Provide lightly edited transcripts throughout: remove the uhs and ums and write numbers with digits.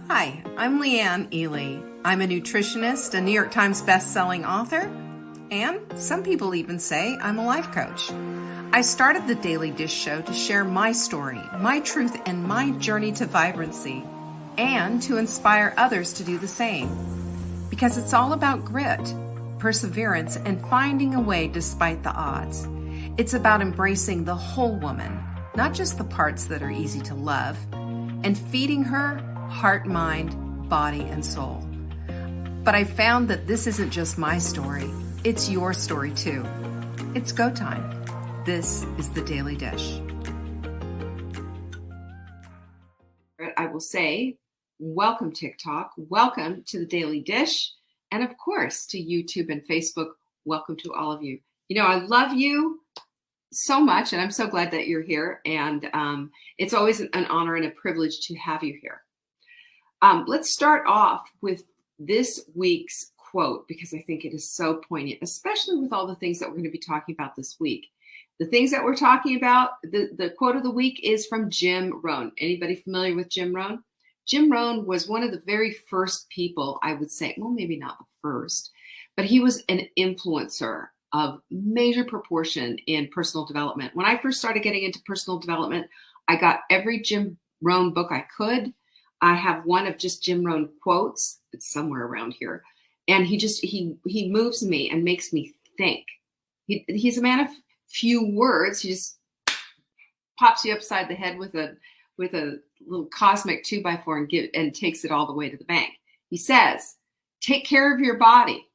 Hi, I'm Leanne Ely. I'm a nutritionist, a New York Times best-selling author, and some people even say I'm a life coach. I started the Daily Dish Show to share my story, my truth, and my journey to vibrancy, and to inspire others to do the same. Because it's all about grit, perseverance, and finding a way despite the odds. It's about embracing the whole woman, not just the parts that are easy to love, and feeding her heart, mind, body, and soul. But I found that this isn't just my story, it's your story too. It's go time. This is the Daily Dish. I will say, welcome TikTok, welcome to the Daily Dish, and of course to YouTube and Facebook, welcome to all of you. You know, I love you so much, and I'm so glad that you're here, and it's always an honor and a privilege to have you here. Let's start off with this week's quote, because I think it is so poignant, especially with all the things that we're going to be talking about this week. The things that we're talking about, the quote of the week is from Jim Rohn. Anybody familiar with Jim Rohn? Jim Rohn was one of the very first people, I would say, well, maybe not the first, but he was an influencer of major proportion in personal development. When I first started getting into personal development, I got every Jim Rohn book I could. I have one of just Jim Rohn quotes. It's somewhere around here. And he moves me and makes me think. He's a man of few words. He just pops you upside the head with a little cosmic 2x4 and takes it all the way to the bank. He says, take care of your body.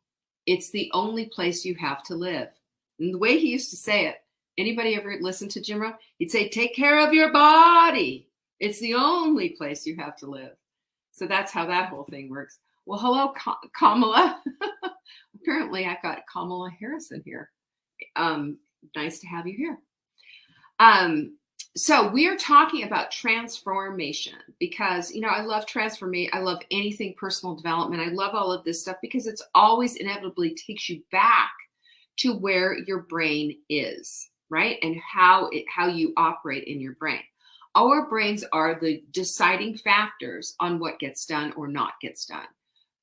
It's the only place you have to live. And the way he used to say it, anybody ever listen to Jim Rohn? He'd say, take care of your body. It's the only place you have to live. So that's how that whole thing works. Well, hello, Kamala. Apparently I've got Kamala Harris in here. Nice to have you here. So we are talking about transformation because, you know, I love transformation. I love anything personal development. I love all of this stuff because it's always inevitably takes you back to where your brain is, right? And how you operate in your brain. Our brains are the deciding factors on what gets done or not gets done.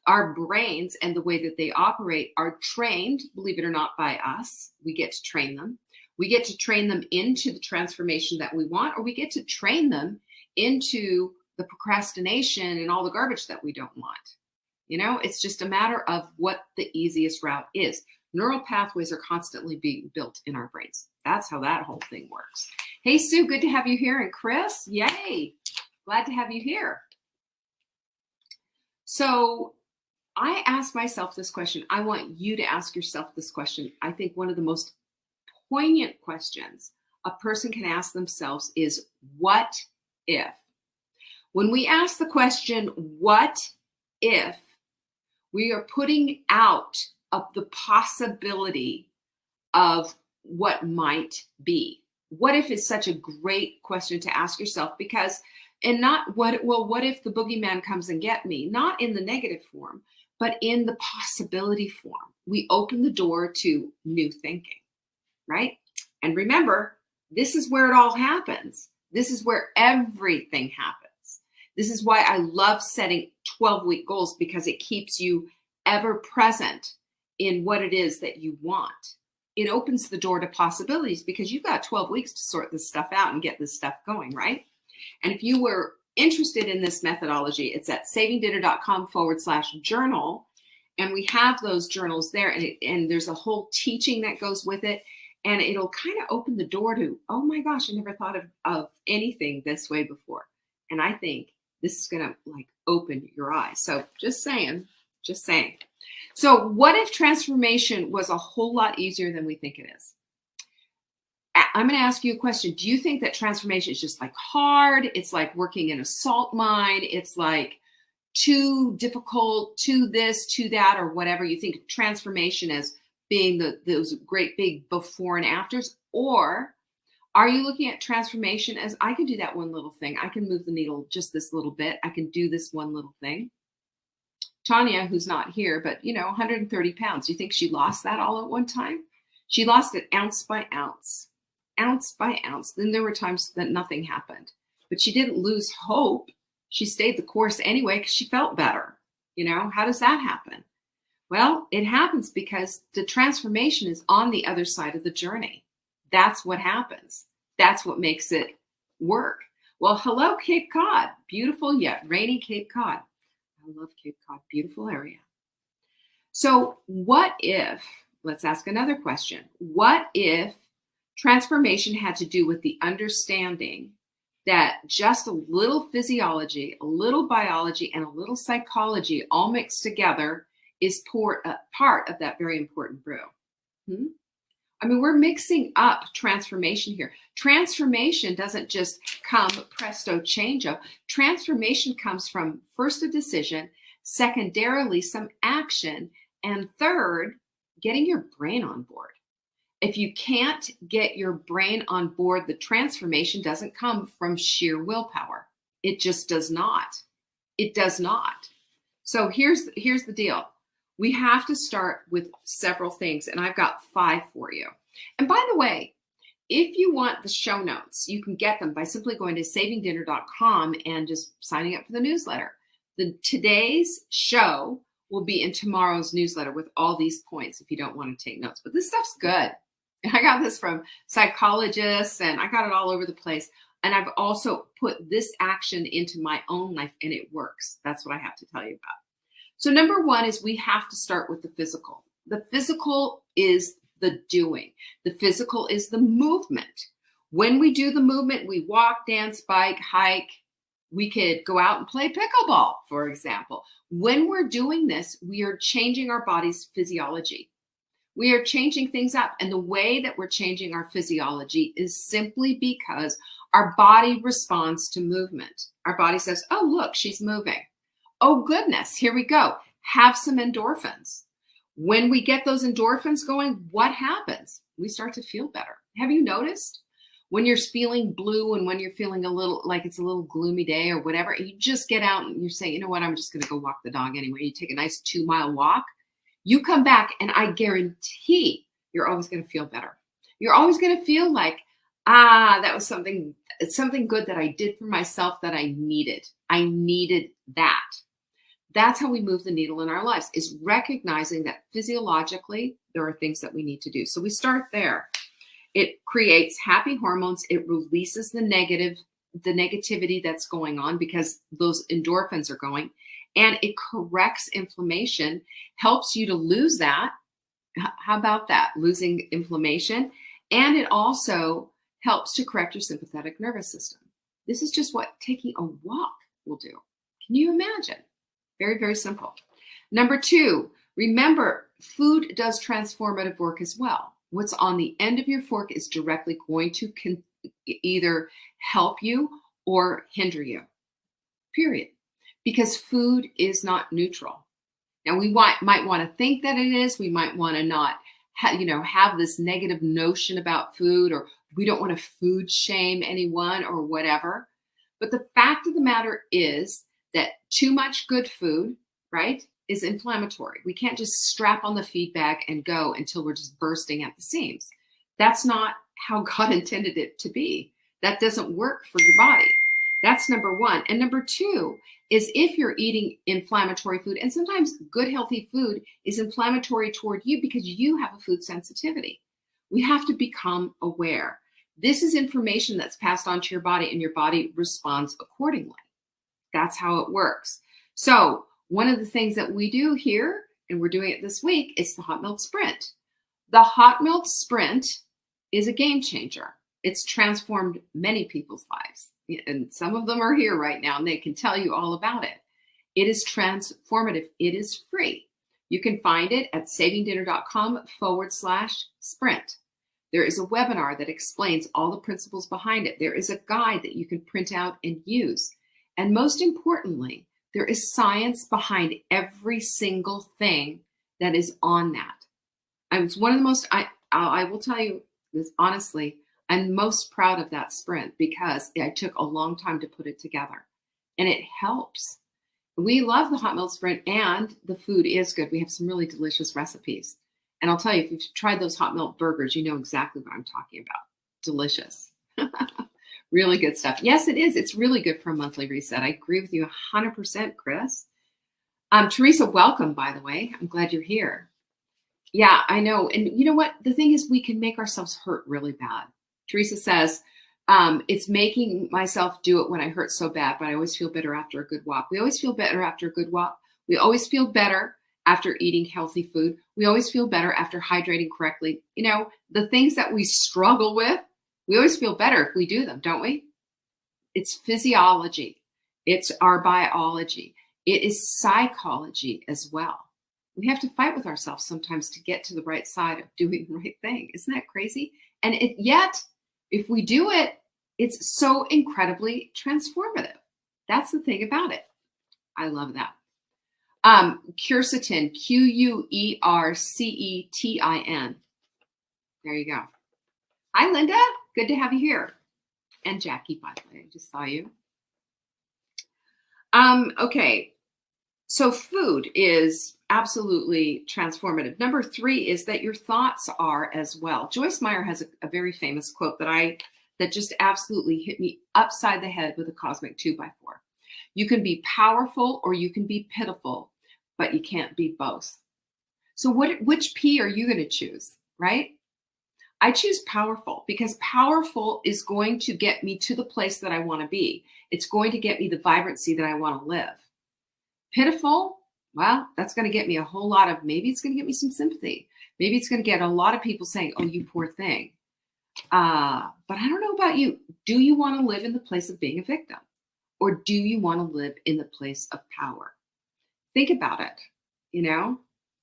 Our brains and the way that they operate are trained, believe it or not, by us. We get to train them. We get to train them into the transformation that we want, or we get to train them into the procrastination and all the garbage that we don't want. You know, it's just a matter of what the easiest route is. Neural pathways are constantly being built in our brains. That's how that whole thing works. Hey, Sue, good to have you here. And Chris, yay, glad to have you here. So I asked myself this question. I want you to ask yourself this question. I think one of the most poignant questions a person can ask themselves is, what if? When we ask the question, what if, we are putting out of the possibility of what might be. What if is such a great question to ask yourself, because, and not what if the boogeyman comes and get me? Not in the negative form, but in the possibility form. We open the door to new thinking, right? And remember, this is where it all happens. This is where everything happens. This is why I love setting 12-week goals, because it keeps you ever present in what it is that you want. It opens the door to possibilities because you've got 12 weeks to sort this stuff out and get this stuff going, right? And if you were interested in this methodology, it's at savingdinner.com/journal. And we have those journals there, and there's a whole teaching that goes with it. And it'll kind of open the door to, oh my gosh, I never thought of anything this way before. And I think this is going to like open your eyes. So just saying. So what if transformation was a whole lot easier than we think it is? I'm going to ask you a question. Do you think that transformation is just like hard? It's like working in a salt mine. It's like too difficult, too this, too that, or whatever. You think of transformation as being those great big before and afters? Or are you looking at transformation as, I can do that one little thing. I can move the needle just this little bit. I can do this one little thing. Tanya, who's not here, but 130 pounds. You think she lost that all at one time? She lost it ounce by ounce. Then there were times that nothing happened, but she didn't lose hope. She stayed the course anyway because she felt better. How does that happen? Well, it happens because the transformation is on the other side of the journey. That's what happens. That's what makes it work. Well, hello, Cape Cod. Beautiful yet rainy Cape Cod. I love Cape Cod. Beautiful area. So what if, let's ask another question. What if transformation had to do with the understanding that just a little physiology, a little biology, and a little psychology all mixed together is part of that very important brew? I mean, we're mixing up transformation here. Transformation doesn't just come presto changeo. Transformation comes from first a decision, secondarily some action, and third, getting your brain on board. If you can't get your brain on board, the transformation doesn't come from sheer willpower. It just does not. It does not. So here's the deal. We have to start with several things, and I've got 5 for you. And by the way, if you want the show notes, you can get them by simply going to savingdinner.com and just signing up for the newsletter. Today's show will be in tomorrow's newsletter with all these points if you don't want to take notes. But this stuff's good. And I got this from psychologists, and I got it all over the place. And I've also put this action into my own life, and it works. That's what I have to tell you about. So number 1 is we have to start with the physical. The physical is the doing. The physical is the movement. When we do the movement, we walk, dance, bike, hike. We could go out and play pickleball, for example. When we're doing this, we are changing our body's physiology. We are changing things up. And the way that we're changing our physiology is simply because our body responds to movement. Our body says, oh, look, she's moving. Oh, goodness, here we go. Have some endorphins. When we get those endorphins going, what happens? We start to feel better. Have you noticed? When you're feeling blue and when you're feeling a little like it's a little gloomy day or whatever, you just get out and you say, you know what, I'm just going to go walk the dog anyway. You take a nice 2-mile walk. You come back and I guarantee you're always going to feel better. You're always going to feel like, that was something good that I did for myself that I needed. I needed that. That's how we move the needle in our lives, is recognizing that physiologically there are things that we need to do. So we start there. It creates happy hormones. It releases the negativity that's going on because those endorphins are going, and it corrects inflammation, helps you to lose that. How about that? Losing inflammation. And it also helps to correct your sympathetic nervous system. This is just what taking a walk will do. Can you imagine? Very, very simple. Number 2, remember, food does transformative work as well. What's on the end of your fork is directly going to either help you or hinder you, period. Because food is not neutral. Now, we might want to think that it is. We might want to not have this negative notion about food, or we don't want to food shame anyone or whatever. But the fact of the matter is that too much good food, right, is inflammatory. We can't just strap on the feed bag and go until we're just bursting at the seams. That's not how God intended it to be. That doesn't work for your body. That's number 1. And number 2 is if you're eating inflammatory food, and sometimes good, healthy food is inflammatory toward you because you have a food sensitivity. We have to become aware. This is information that's passed on to your body, and your body responds accordingly. That's how it works. So one of the things that we do here, and we're doing it this week, is the hot milk sprint. The hot milk sprint is a game changer. It's transformed many people's lives. And some of them are here right now, and they can tell you all about it. It is transformative. It is free. You can find it at savingdinner.com/sprint. There is a webinar that explains all the principles behind it. There is a guide that you can print out and use. And most importantly, there is science behind every single thing that is on that. It's one of the most, I will tell you this honestly, I'm most proud of that sprint because I took a long time to put it together, and it helps. We love the hot milk sprint, and the food is good. We have some really delicious recipes. And I'll tell you, if you've tried those hot milk burgers, you know exactly what I'm talking about. Delicious. Really good stuff. Yes, it is. It's really good for a monthly reset. I agree with you 100%, Chris. Teresa, welcome, by the way. I'm glad you're here. Yeah, I know. And you know what? The thing is, we can make ourselves hurt really bad. Teresa says, it's making myself do it when I hurt so bad, but I always feel better after a good walk. We always feel better after a good walk. We always feel better after eating healthy food. We always feel better after hydrating correctly. You know, the things that we struggle with, we always feel better if we do them, don't we? It's physiology. It's our biology. It is psychology as well. We have to fight with ourselves sometimes to get to the right side of doing the right thing. Isn't that crazy? And yet, if we do it, it's so incredibly transformative. That's the thing about it. I love that. Quercetin, Quercetin. There you go. Hi, Linda. Good to have you here. And Jackie, by the way, I just saw you. Okay. So food is absolutely transformative. Number 3 is that your thoughts are as well. Joyce Meyer has a very famous quote that just absolutely hit me upside the head with a cosmic 2x4. You can be powerful or you can be pitiful, but you can't be both. So which P are you going to choose, right? I choose powerful because powerful is going to get me to the place that I want to be. It's going to get me the vibrancy that I want to live. Pitiful, well, that's going to get me a whole lot of, maybe it's going to get me some sympathy. Maybe it's going to get a lot of people saying, oh, you poor thing. But I don't know about you. Do you want to live in the place of being a victim? Or do you want to live in the place of power? Think about it. You know,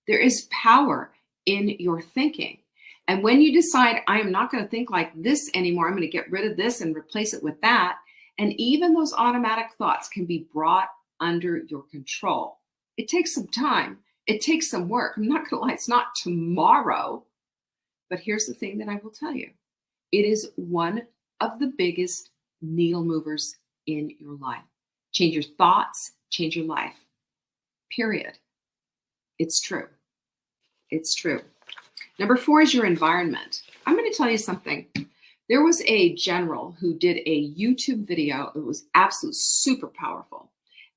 there is power in your thinking. And when you decide, I am not going to think like this anymore, I'm going to get rid of this and replace it with that. And even those automatic thoughts can be brought under your control. It takes some time. It takes some work. I'm not going to lie, it's not tomorrow. But here's the thing that I will tell you. It is one of the biggest needle movers in your life. Change your thoughts, change your life. Period. It's true. It's true. Number 4 is your environment. I'm going to tell you something. There was a general who did a YouTube video. It was absolutely super powerful.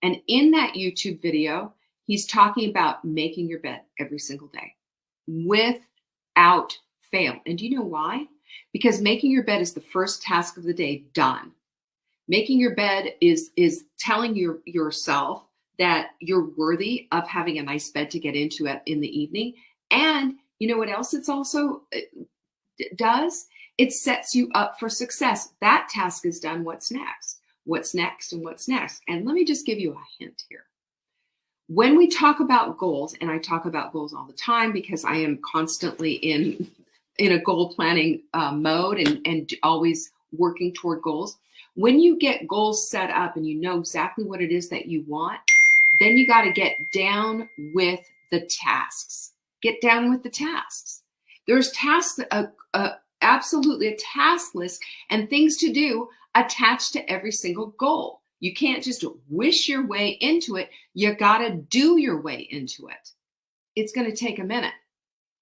And in that YouTube video, he's talking about making your bed every single day without fail. And do you know why? Because making your bed is the first task of the day done. Making your bed is telling yourself that you're worthy of having a nice bed to get into in the evening. And you know what else it's also does? It sets you up for success. That task is done. What's next? What's next and what's next? And let me just give you a hint here. When we talk about goals, and I talk about goals all the time because I am constantly in a goal planning mode and always working toward goals. When you get goals set up and you know exactly what it is that you want, then you got to get down with the tasks. Get down with the tasks. There's tasks, absolutely a task list and things to do attached to every single goal. You can't just wish your way into it. You got to do your way into it. It's going to take a minute.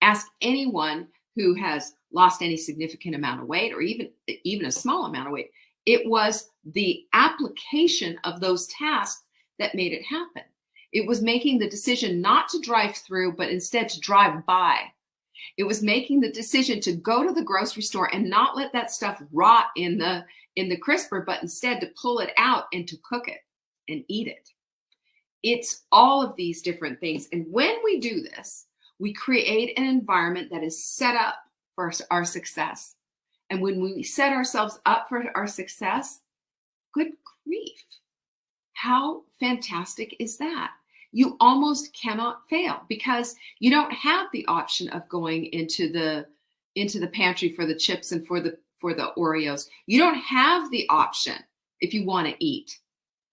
Ask anyone who has lost any significant amount of weight or even a small amount of weight. It was the application of those tasks that made it happen. It was making the decision not to drive through, but instead to drive by. It was making the decision to go to the grocery store and not let that stuff rot in the crisper, but instead to pull it out and to cook it and eat it. It's all of these different things. And when we do this, we create an environment that is set up for our success. And when we set ourselves up for our success, good grief, how fantastic is that? You almost cannot fail because you don't have the option of going into the pantry for the chips and for the Oreos. You don't have the option if you want to eat.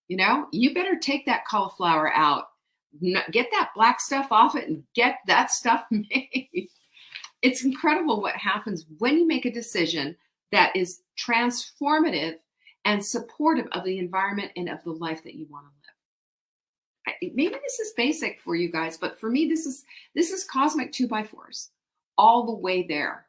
You know, you better take that cauliflower out, get that black stuff off it, and get that stuff made. It's incredible what happens when you make a decision that is transformative and supportive of the environment and of the life that you want to live. Maybe this is basic for you guys, but for me, this is cosmic 2x4s all the way there.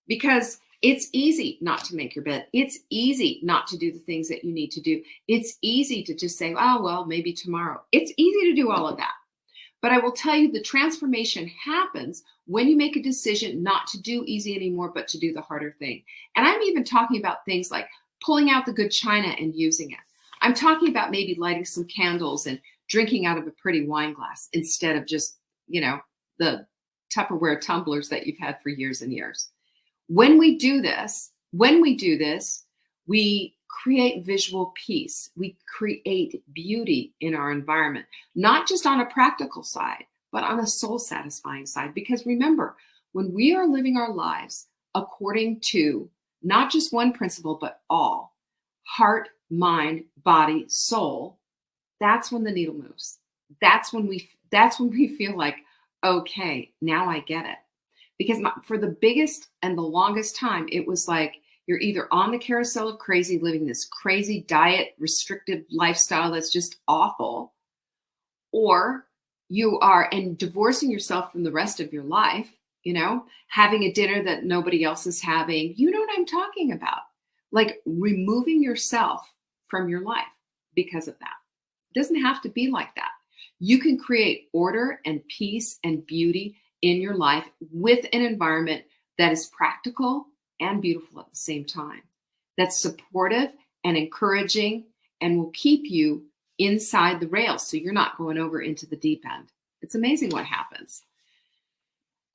Because It's easy not to make your bed. It's easy not to do the things that you need to do. It's easy to just say, oh, well, maybe tomorrow. It's easy to do all of that. But I will tell you, the transformation happens when you make a decision not to do easy anymore, but to do the harder thing. And I'm even talking about things like pulling out the good china and using it. I'm talking about maybe lighting some candles and drinking out of a pretty wine glass instead of just, the Tupperware tumblers that you've had for years and years. When we do this, we create visual peace. We create beauty in our environment, not just on a practical side, but on a soul satisfying side. Because remember, when we are living our lives according to not just one principle, but all, heart, mind, body, soul, that's when the needle moves. That's when we feel like, okay, now I get it. Because for the biggest and the longest time, it was like, you're either on the carousel of crazy, living this crazy diet, restrictive lifestyle that's just awful, or you are and divorcing yourself from the rest of your life, having a dinner that nobody else is having. You know what I'm talking about? Like removing yourself from your life because of that. It doesn't have to be like that. You can create order and peace and beauty in your life with an environment that is practical and beautiful at the same time, that's supportive and encouraging and will keep you inside the rails so you're not going over into the deep end. It's amazing what happens.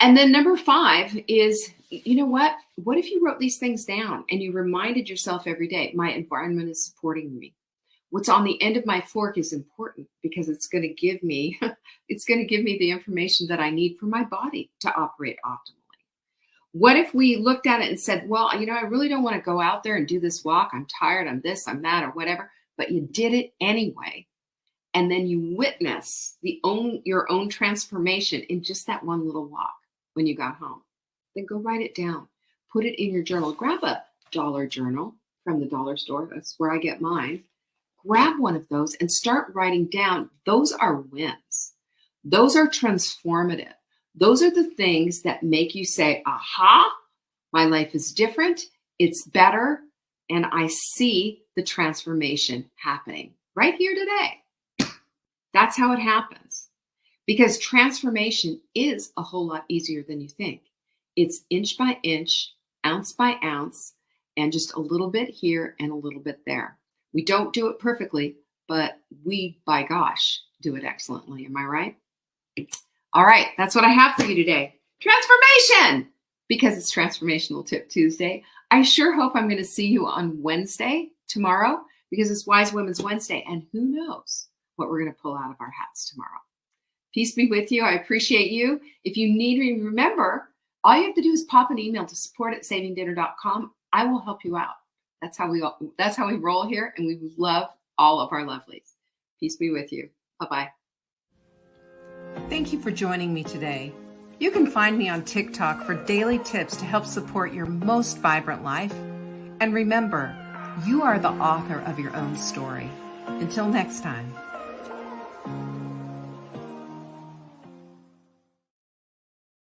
And then number 5 is, what if you wrote these things down and you reminded yourself every day, my environment is supporting me. What's on the end of my fork is important because it's going to give me the information that I need for my body to operate optimally. What if we looked at it and said, well, I really don't want to go out there and do this walk. I'm tired, I'm this, I'm that, or whatever, but you did it anyway. And then you witness your own transformation in just that one little walk when you got home. Then go write it down. Put it in your journal. Grab a dollar journal from the dollar store. That's where I get mine. Grab one of those and start writing down. Those are wins. Those are transformative. Those are the things that make you say, aha, my life is different, it's better, and I see the transformation happening right here today. That's how it happens. Because transformation is a whole lot easier than you think. It's inch by inch, ounce by ounce, and just a little bit here and a little bit there. We don't do it perfectly, but we, by gosh, do it excellently. Am I right? All right, that's what I have for you today. Transformation! Because it's Transformational Tip Tuesday. I sure hope I'm going to see you on Wednesday, tomorrow, because it's Wise Women's Wednesday, and who knows what we're going to pull out of our hats tomorrow. Peace be with you. I appreciate you. If you need me, remember, all you have to do is pop an email to support@savingdinner.com. I will help you out. That's how we roll here, and we love all of our lovelies. Peace be with you. Bye-bye. Thank you for joining me today. You can find me on TikTok for daily tips to help support your most vibrant life. And remember, you are the author of your own story. Until next time.